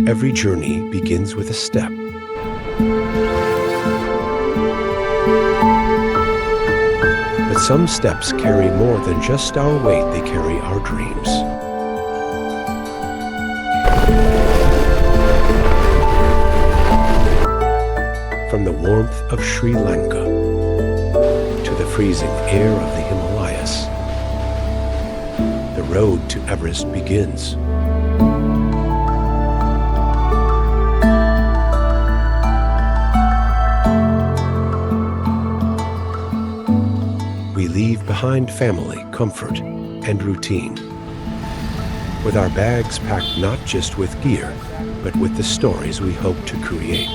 Every journey begins with a step. But some steps carry more than just our weight, they carry our dreams. From the warmth of Sri Lanka to the freezing air of the Himalayas, the road to Everest begins. We leave behind family, comfort, and routine, with our bags packed not just with gear, but with the stories we hope to create.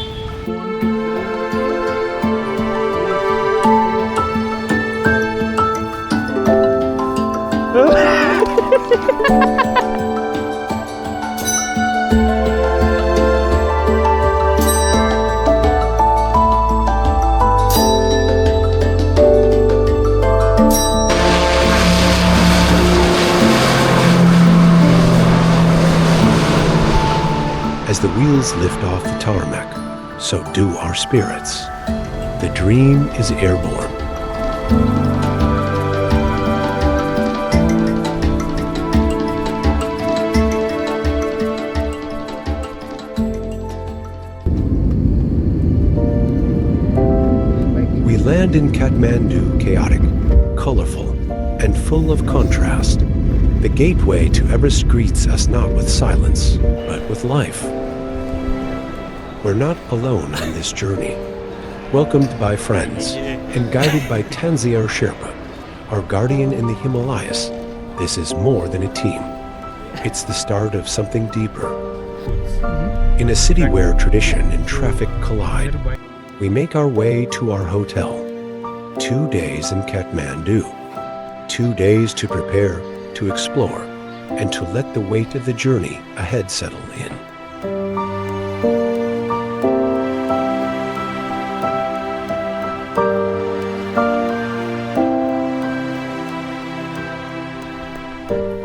As the wheels lift off the tarmac, so do our spirits. The dream is airborne. We land in Kathmandu, chaotic, colorful, and full of contrast. The gateway to Everest greets us not with silence, but with life. We're not alone on this journey. Welcomed by friends and guided by Namche Sherpa, our guardian in the Himalayas, this is more than a team. It's the start of something deeper. In a city where tradition and traffic collide, we make our way to our hotel. 2 days in Kathmandu. 2 days to prepare, to explore, and to let the weight of the journey ahead settle in.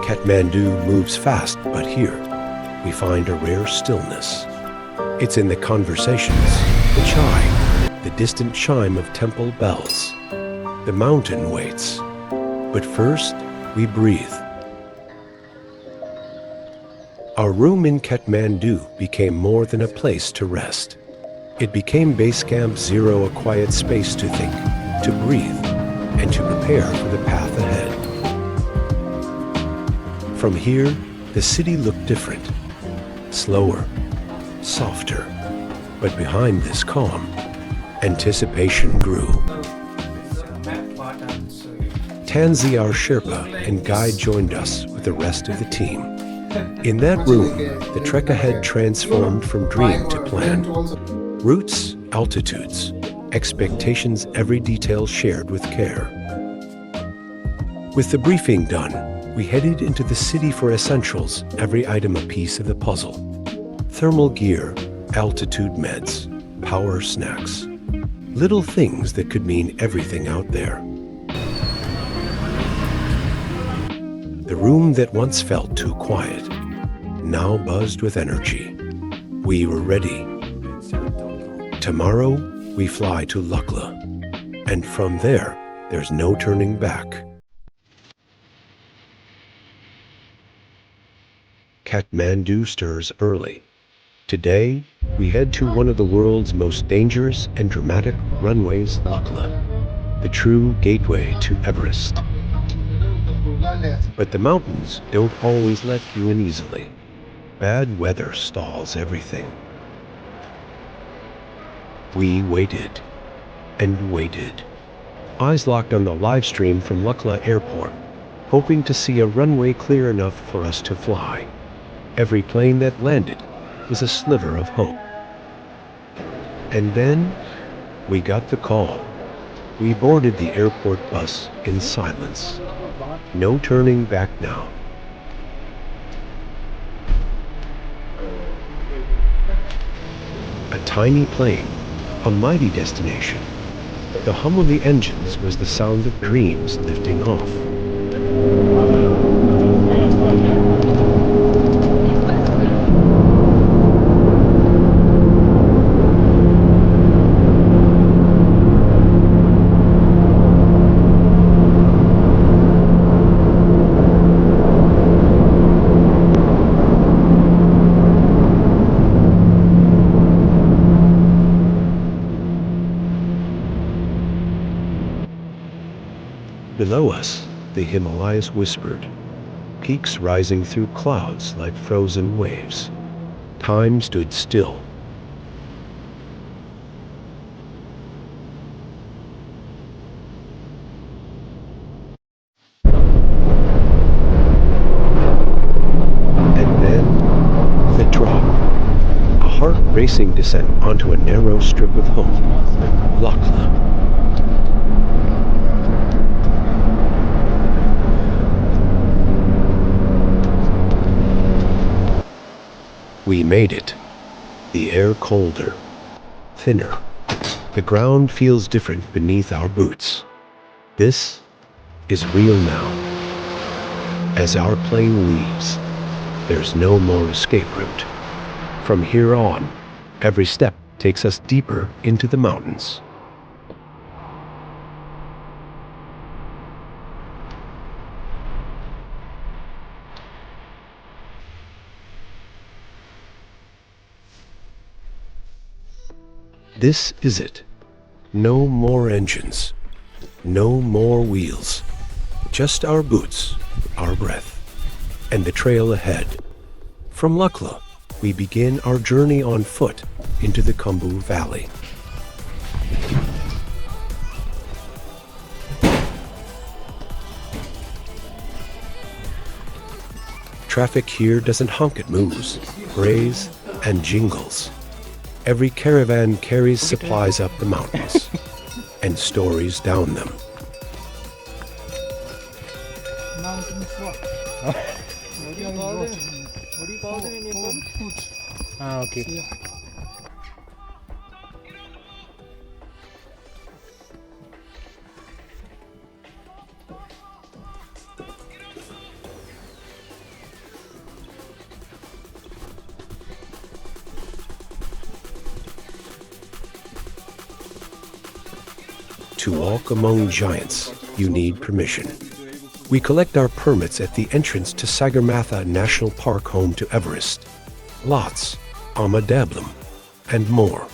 Kathmandu moves fast, but here we find a rare stillness. It's in the conversations, the chai, the distant chime of temple bells. The mountain waits. But first, we breathe. Our room in Kathmandu became more than a place to rest. It became Base Camp Zero, a quiet space to think, to breathe, and to prepare for the path ahead. From here, the city looked different, slower, softer. But behind this calm, anticipation grew. Namche, our Sherpa and guide, joined us with the rest of the team. In that room, the trek ahead transformed from dream to plan. Routes, altitudes, expectations, every detail shared with care. With the briefing done, we headed into the city for essentials, every item a piece of the puzzle. Thermal gear, altitude meds, power snacks. Little things that could mean everything out there. The room that once felt too quiet, now buzzed with energy. We were ready. Tomorrow, we fly to Lukla. And from there, there's no turning back. Kathmandu stirs early. Today, we head to one of the world's most dangerous and dramatic runways, Lukla, the true gateway to Everest. But the mountains don't always let you in easily. Bad weather stalls everything. We waited and waited, eyes locked on the live stream from Lukla Airport, hoping to see a runway clear enough for us to fly. Every plane that landed was a sliver of hope. And then we got the call. We boarded the airport bus in silence. No turning back now. A tiny plane, a mighty destination. The hum of the engines was the sound of dreams lifting off. Below us, the Himalayas whispered, peaks rising through clouds like frozen waves. Time stood still. And then, the drop. A heart-racing descent onto a narrow strip of home, Lukla. We made it. The air colder, thinner. The ground feels different beneath our boots. This is real now. As our plane leaves, there's no more escape route. From here on, every step takes us deeper into the mountains. This is it. No more engines. No more wheels. Just our boots, our breath, and the trail ahead. From Lukla, we begin our journey on foot into the Khumbu Valley. Traffic here doesn't honk, it moves, brays, and jingles. Every caravan carries supplies up the mountains and stories down them. Okay. To walk among giants, you need permission. We collect our permits at the entrance to Sagarmatha National Park, home to Everest, Lhotse, Amadablam, and more.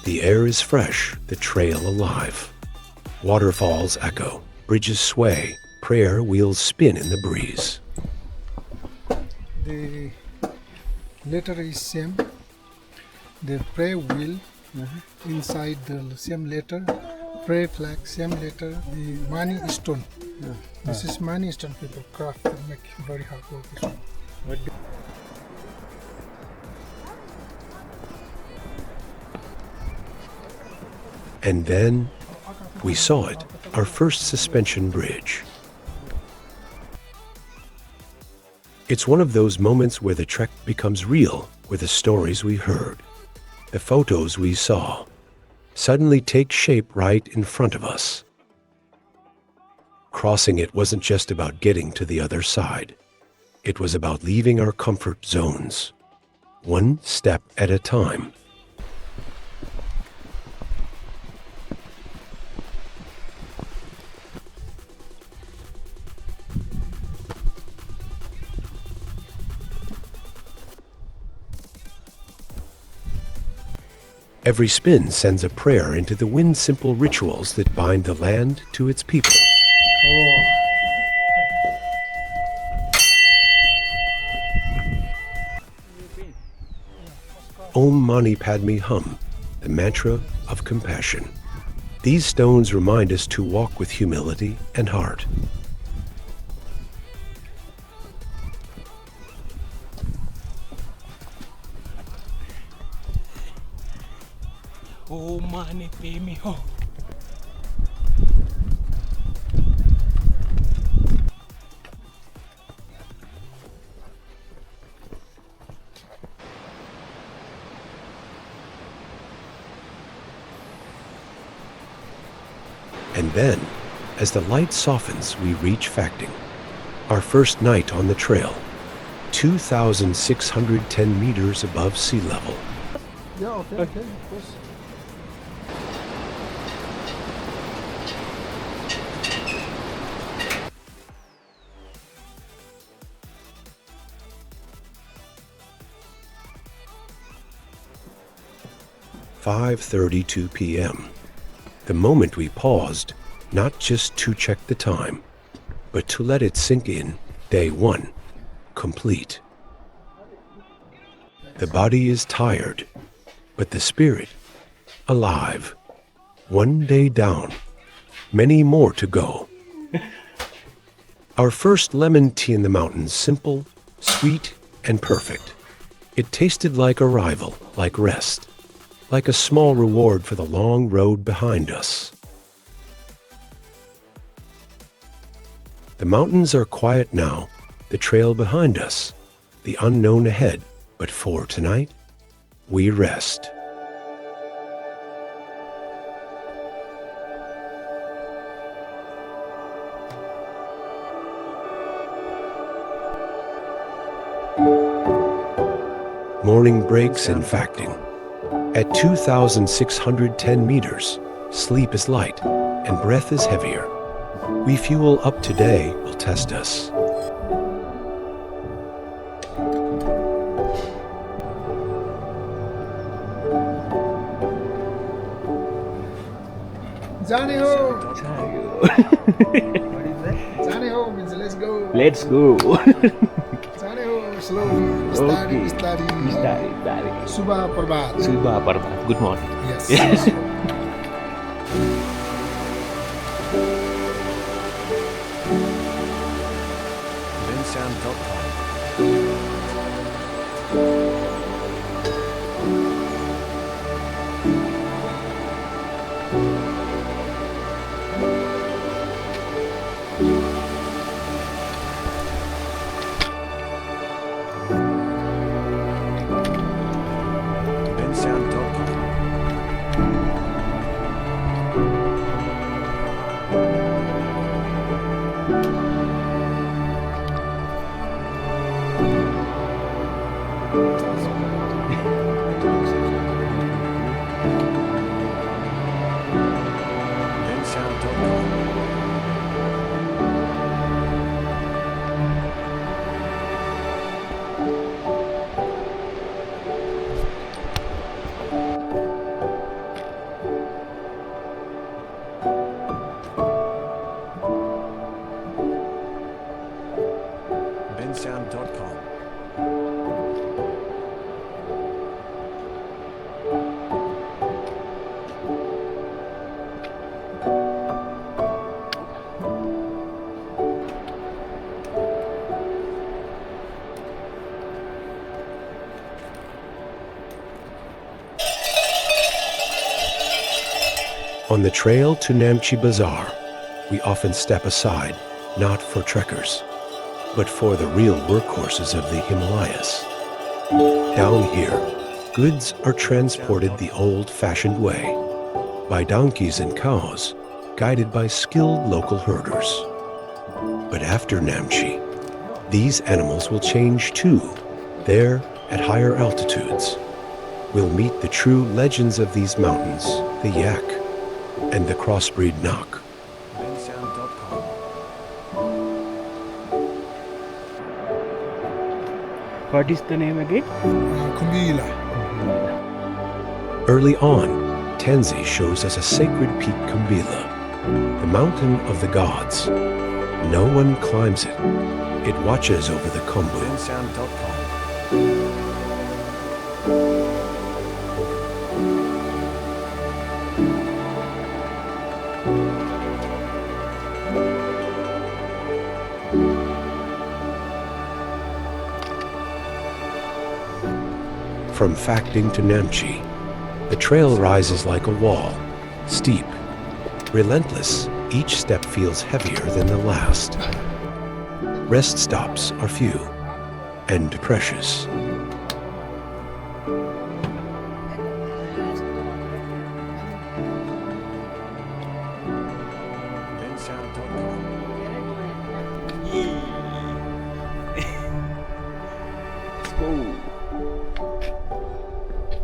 The air is fresh, the trail alive. Waterfalls echo, bridges sway, prayer wheels spin in the breeze. The letter is same. The prayer wheel inside the same letter. Prayer flag, same letter. The money stone. This is money stone. People craft and make very hard work. This one. And then we saw it, our first suspension bridge. It's one of those moments where the trek becomes real, where the stories we heard, the photos we saw, suddenly take shape right in front of us. Crossing it wasn't just about getting to the other side. It was about leaving our comfort zones, one step at a time. Every spin sends a prayer into the wind, simple rituals that bind the land to its people. Om Mani Padme Hum, the mantra of compassion. These stones remind us to walk with humility and heart. Oh, money, pay me home. And then, as the light softens, we reach Phakding, Our first night on the trail, 2,610 meters above sea level. Yeah, okay, of course. 5:32 p.m. The moment we paused, not just to check the time, but to let it sink in. Day 1, complete. The body is tired, but the spirit, alive. One day down, many more to go. Our first lemon tea in the mountains, simple, sweet, and perfect. It tasted like arrival, like rest, like a small reward for the long road behind us. The mountains are quiet now, the trail behind us, the unknown ahead, but for tonight, we rest. Morning breaks in Phakding. At 2,610 meters, sleep is light and breath is heavier. We fuel up today will test us. Johnny ho! Johnny ho means let's go. Let's go. Johnny ho, slowly, steady, steady. Subha Prabhat. Subha Parvat. Good morning. Yes. On the trail to Namche Bazaar, we often step aside, not for trekkers, but for the real workhorses of the Himalayas. Down here, goods are transported the old-fashioned way, by donkeys and cows, guided by skilled local herders. But after Namche, these animals will change too. There, at higher altitudes, we'll meet the true legends of these mountains, the yak and the crossbreed knock. What is the name again? Kumbila. Early on, Tanzi shows us a sacred peak, Kumbila, the mountain of the gods. No one climbs it. It watches over the Khumbu. From Phakding to Namche, the trail rises like a wall, steep, relentless. Each step feels heavier than the last. Rest stops are few and precious.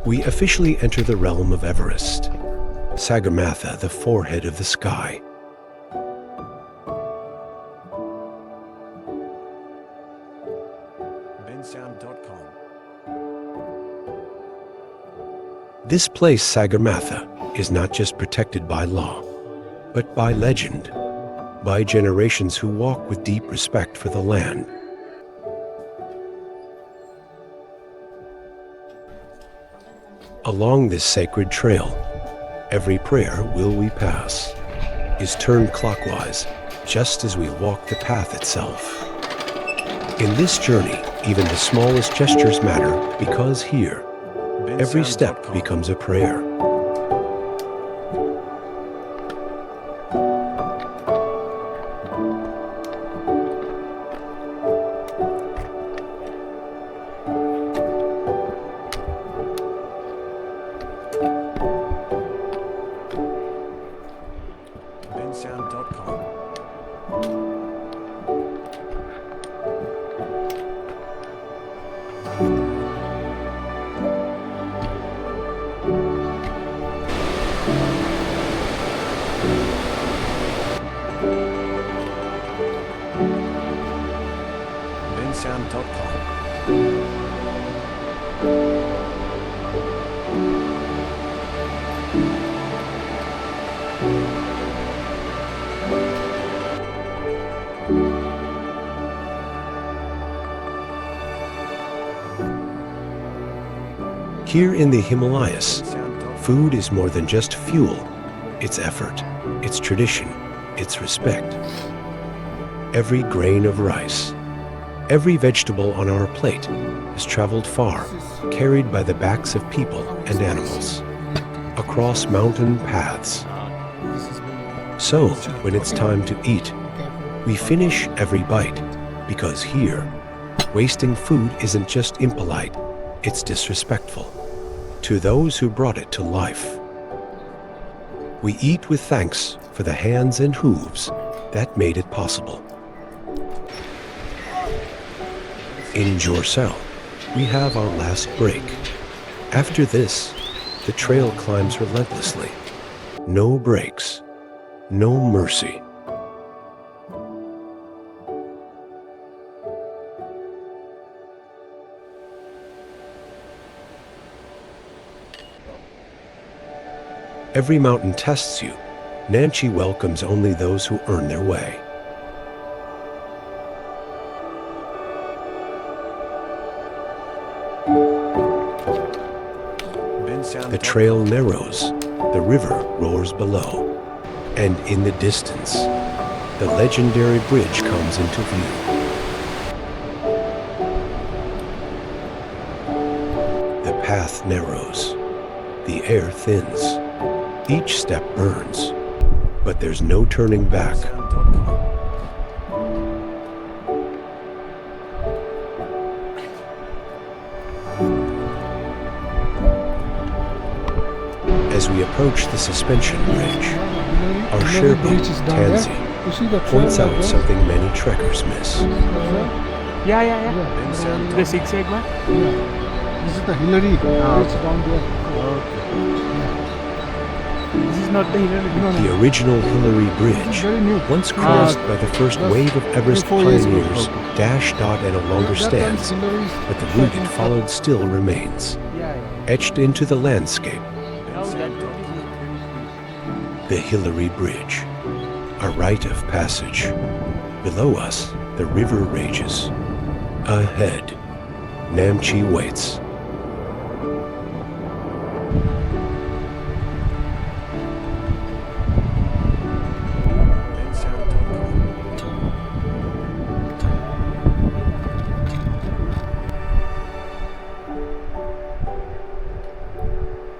we officially enter the realm of Everest, Sagarmatha, the forehead of the sky. This place, Sagarmatha, is not just protected by law, but by legend, by generations who walk with deep respect for the land. Along this sacred trail, every prayer will we pass is turned clockwise, just as we walk the path itself. In this journey, even the smallest gestures matter, because here, every step becomes a prayer. Here in the Himalayas, food is more than just fuel. It's effort, it's tradition, it's respect. Every grain of rice, every vegetable on our plate has traveled far, carried by the backs of people and animals, across mountain paths. So, when it's time to eat, we finish every bite, because here, wasting food isn't just impolite, it's disrespectful to those who brought it to life. We eat with thanks for the hands and hooves that made it possible. In Jorsel, we have our last break. After this, the trail climbs relentlessly. No breaks, no mercy. Every mountain tests you. Namche welcomes only those who earn their way. The trail narrows, the river roars below, and in the distance, the legendary bridge comes into view. The path narrows, the air thins. Each step burns, but there's no turning back. As we approach the suspension bridge, our Sherpa, Tansy, points out something many trekkers miss. Yeah. The zigzag one? This is the Hillary bridge down there. This is not the Hillary. The original Hillary Bridge, once crossed by the first wave of Everest pioneers, dashed out and no longer stands, but the route it followed still remains, etched into the landscape. The Hillary Bridge, a rite of passage. Below us, the river rages. Ahead, Namche waits.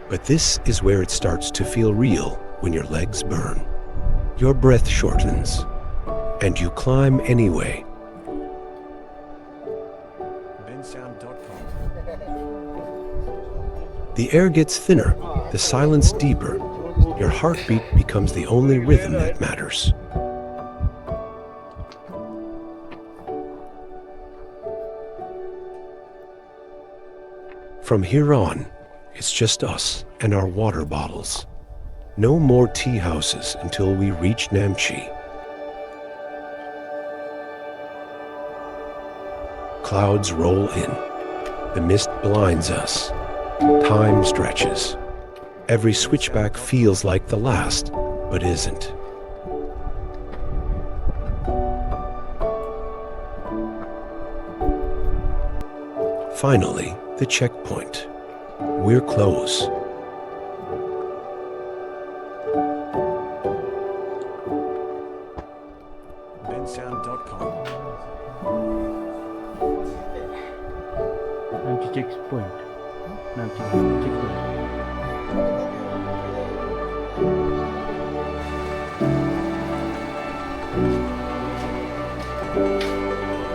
But this is where it starts to feel real when your legs burn. Your breath shortens, and you climb anyway. The air gets thinner, the silence deeper. Your heartbeat becomes the only rhythm that matters. From here on, it's just us and our water bottles. No more tea houses until we reach Namche. Clouds roll in. The mist blinds us. Time stretches. Every switchback feels like the last, but isn't. Finally, the checkpoint. We're close. bensound.com. Namche checkpoint. Namche checkpoint.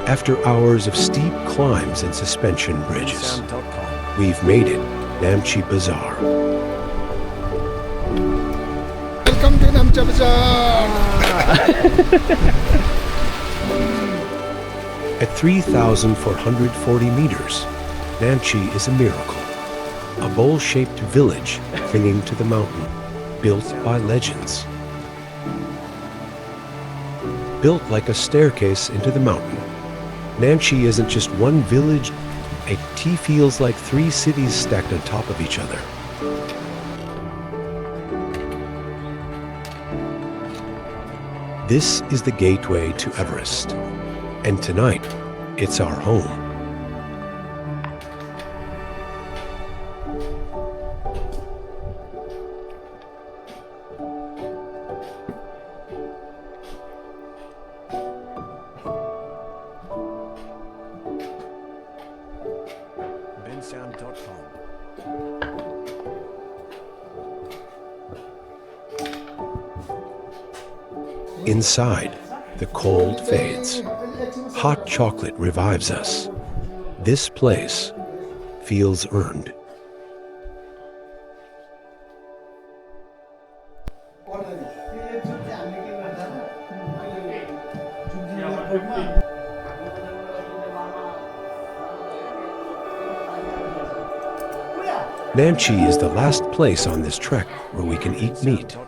After hours of steep climbs and suspension bridges, bensound.com. we've made it, Namche Bazaar. Welcome to Namche Bazaar. At 3,440 meters, Namche is a miracle. A bowl-shaped village clinging to the mountain, built by legends. Built like a staircase into the mountain, Namche isn't just one village. It feels like 3 cities stacked on top of each other. This is the gateway to Everest, and tonight, it's our home. bensound.com. Inside, the cold fades. Hot chocolate revives us. This place feels earned. Namche is the last place on this trek where we can eat meat.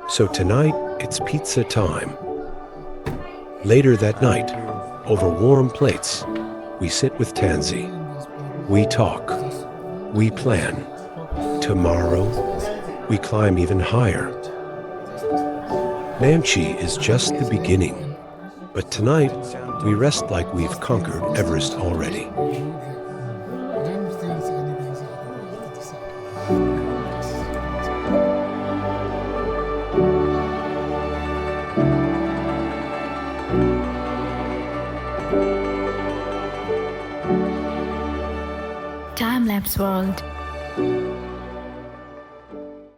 So tonight, it's pizza time. Later that night, over warm plates, we sit with Tansy. We talk. We plan. Tomorrow, we climb even higher. Namche is just the beginning. But tonight, we rest like we've conquered Everest already. Time-lapse world.